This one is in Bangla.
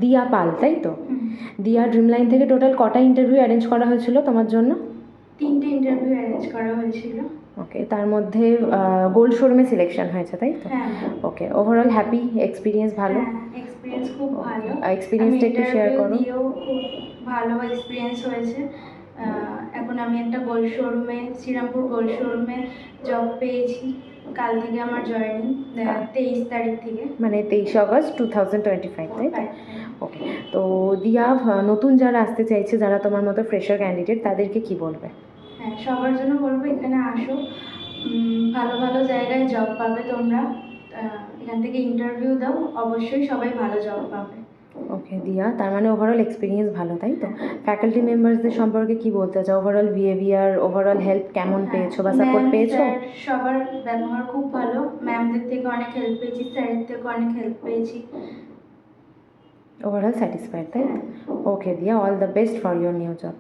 দিয়া পাল, তাই তো? দিয়া ড্রিমলাইন থেকে টোটাল কটা ইন্টারভিউ অ্যারেঞ্জ করা হয়েছিল তোমার জন্য? 3টে ইন্টারভিউ অ্যারেঞ্জ করা হয়েছিল। ওকে, তার মধ্যে গোল্ড শোরুমে সিলেকশন হয়েছে, তাই তো? হ্যাঁ। ওকে, ওভারঅল হ্যাপি? এক্সপিরিয়েন্স ভালো? এক্সপিরিয়েন্স খুব ভালো। এক্সপিরিয়েন্সটা একটু শেয়ার করো। দিয়েও খুব ভালো এক্সপিরিয়েন্স হয়েছে। এখন আমি একটা গোল্ড শোরুমে, শ্রীরামপুর গোল্ড শোরুমে জব পেয়েছি। কাল থেকে আমার জয়েনিং, 23 তারিখ থেকে, মানে 23 আগস্ট 2025, তাই তো? ওকে, তো দিয়া নতুন যারা আসতে চাইছে, যারা তোমার মতো ফ্রেশার ক্যান্ডিডেট, তাদেরকে কি বলবে? হ্যাঁ, সবার জন্য বলবো এখানে আসো, ভালো ভালো জায়গায় জব পাবে তোমরা। এখান থেকে ইন্টারভিউ দাও, অবশ্যই সবাই ভালো জব পাবে। ওকে দিয়া, তার মানে ওভারঅল এক্সপিরিয়েন্স ভালো, তাই তো? ফ্যাকাল্টি মেম্বারসদের সম্পর্কে কি বলতে চাও? ওভারঅল বিহেভিয়ার, ওভারঅল হেল্প কেমন পেয়েছো বা সাপোর্ট পেয়েছো? সবার ব্যবহার খুব ভালো। ম্যামদের থেকে অনেক হেল্প পেয়েছি, স্যারের থেকে অনেক হেল্প পেয়েছি। ওভারঅল স্যাটিসফাইড, তাই? ওকে দিয়া, all the best for your new job.